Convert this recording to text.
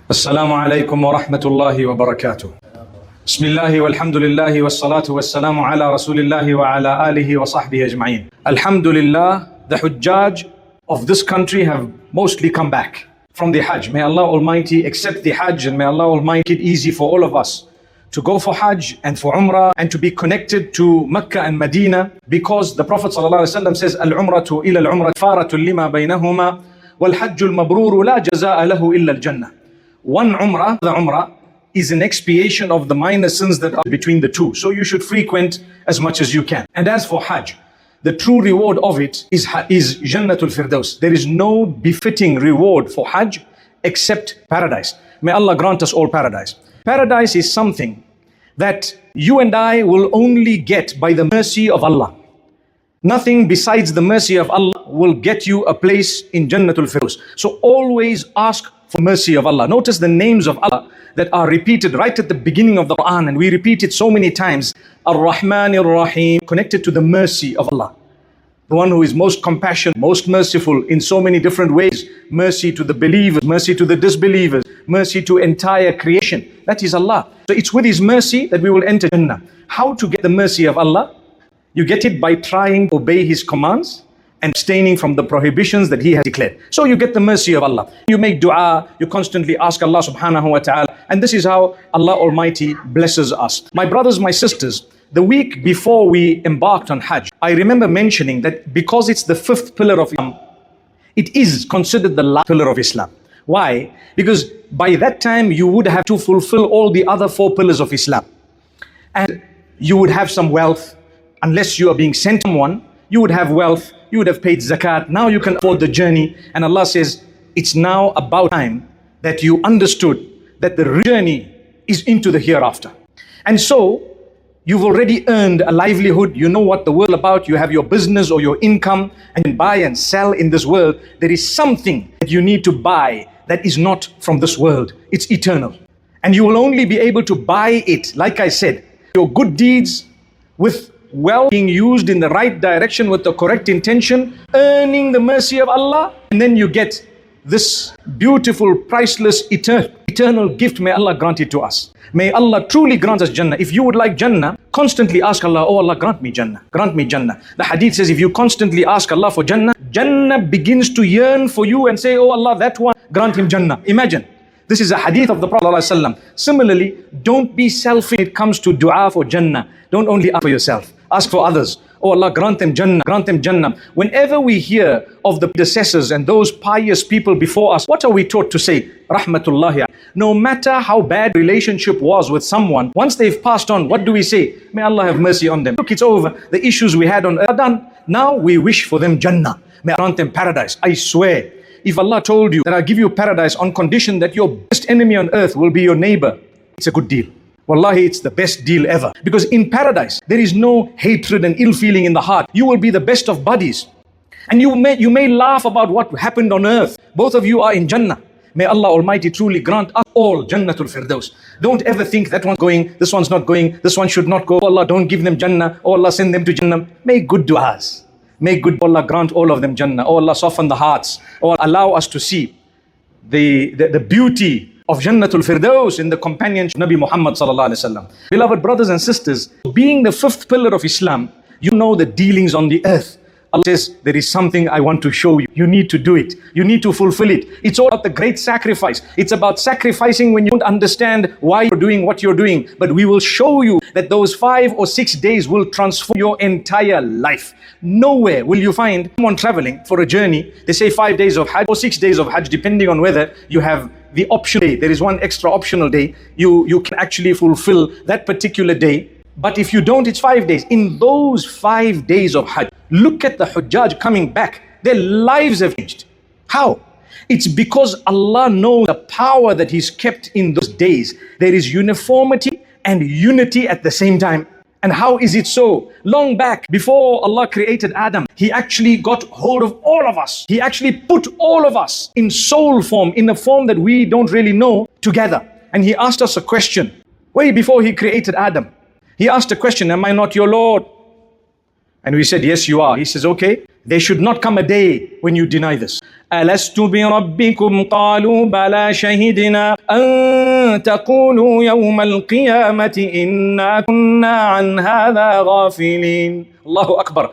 Assalamu alaikum wa rahmatullahi wa barakatuh. Bismillahi walhamdulillahi wassalatu wassalamu ala rasulillahi wa ala alihi wa sahbihi ajma'in. Alhamdulillah, the Hujjaj of this country have mostly come back from the Hajj. May Allah Almighty accept the Hajj, and may Allah Almighty make it easy for all of us to go for Hajj and for Umrah and to be connected to Mecca and Medina, because the Prophet ﷺ says, Al-Umratu ila al-Umrah faratun lima baynahuma wal Hajjul mabruru la jaza'a lahu illa al-Jannah. One Umrah, the Umrah, is an expiation of the minor sins that are between the two. So you should frequent as much as you can. And as for Hajj, the true reward of it is Jannatul Firdaus. There is no befitting reward for Hajj except paradise. May Allah grant us all paradise. Paradise is something that you and I will only get by the mercy of Allah. Nothing besides the mercy of Allah will get you a place in Jannatul Firdaus. So always ask for mercy of Allah. Notice the names of Allah that are repeated right at the beginning of the Quran, and we repeat it so many times. Ar-Rahman Ar-Rahim, connected to the mercy of Allah. The one who is most compassionate, most merciful in so many different ways. Mercy to the believers, mercy to the disbelievers, mercy to entire creation. That is Allah. So it's with His mercy that we will enter Jannah. How to get the mercy of Allah? You get it by trying to obey His commands and abstaining from the prohibitions that He has declared. So you get the mercy of Allah. You make dua, you constantly ask Allah subhanahu wa ta'ala, and this is how Allah Almighty blesses us. My brothers, my sisters, the week before we embarked on Hajj, I remember mentioning that because it's the fifth pillar of Islam, it is considered the last pillar of Islam. Why? Because by that time you would have to fulfill all the other four pillars of Islam. And you would have some wealth, unless you are being sent someone, you would have wealth, you would have paid zakat, now you can afford the journey. And Allah says, it's now about time that you understood that the journey is into the hereafter. And so, you've already earned a livelihood, you know what the world is about, you have your business or your income, and you buy and sell in this world. There is something that you need to buy that is not from this world, it's eternal. And you will only be able to buy it, like I said, your good deeds with wealth being used in the right direction with the correct intention, earning the mercy of Allah, and then you get this beautiful, priceless, eternal gift. May Allah grant it to us. May Allah truly grant us Jannah. If you would like Jannah, constantly ask Allah, oh Allah, grant me Jannah, grant me Jannah. The hadith says if you constantly ask Allah for Jannah, Jannah begins to yearn for you and say, oh Allah, that one, grant him Jannah. Imagine. This is a hadith of the Prophet ﷺ. Similarly, don't be selfish when it comes to dua for Jannah. Don't only ask for yourself. Ask for others. Oh Allah, grant them Jannah, grant them Jannah. Whenever we hear of the predecessors and those pious people before us, what are we taught to say? Rahmatullahi. No matter how bad relationship was with someone, once they've passed on, what do we say? May Allah have mercy on them. Look, it's over. The issues we had on earth are done. Now we wish for them Jannah. May Allah grant them paradise. I swear, if Allah told you that I'll give you paradise on condition that your best enemy on earth will be your neighbor, it's a good deal. Wallahi, it's the best deal ever. Because in paradise, there is no hatred and ill feeling in the heart. You will be the best of buddies. And you may laugh about what happened on earth. Both of you are in Jannah. May Allah Almighty truly grant us all Jannatul Firdaus. Don't ever think that one's going, this one's not going, this one should not go. Oh Allah, don't give them Jannah. Oh Allah, send them to Jannah. Make good du'as. Make good, Allah, grant all of them Jannah. Oh Allah, soften the hearts. Oh, allow us to see the beauty of Jannatul Firdaus in the companionship of Nabi Muhammad sallallahu alaihi wasallam. Beloved brothers and sisters, being the fifth pillar of Islam, you know the dealings on the earth. Allah says, there is something I want to show you. You need to do it. You need to fulfill it. It's all about the great sacrifice. It's about sacrificing when you don't understand why you're doing what you're doing. But we will show you that those 5 or 6 days will transform your entire life. Nowhere will you find someone traveling for a journey. They say 5 days of Hajj or 6 days of Hajj, depending on whether you have the optional day. There is one extra optional day. You can actually fulfill that particular day. But if you don't, it's 5 days. In those 5 days of Hajj, look at the Hujjaj coming back. Their lives have changed. How? It's because Allah knows the power that He's kept in those days. There is uniformity and unity at the same time. And how is it so? Long back, before Allah created Adam, He actually got hold of all of us. He actually put all of us in soul form, in a form that we don't really know, together. And He asked us a question. Way before He created Adam, He asked a question, am I not your Lord? And we said, yes, you are. He says, okay, there should not come a day when you deny this. ألست بربكم قالوا بلى شهدنا أن تقولوا يوم القيامة إنا كنا عن هذا غافلين. Allahu Akbar.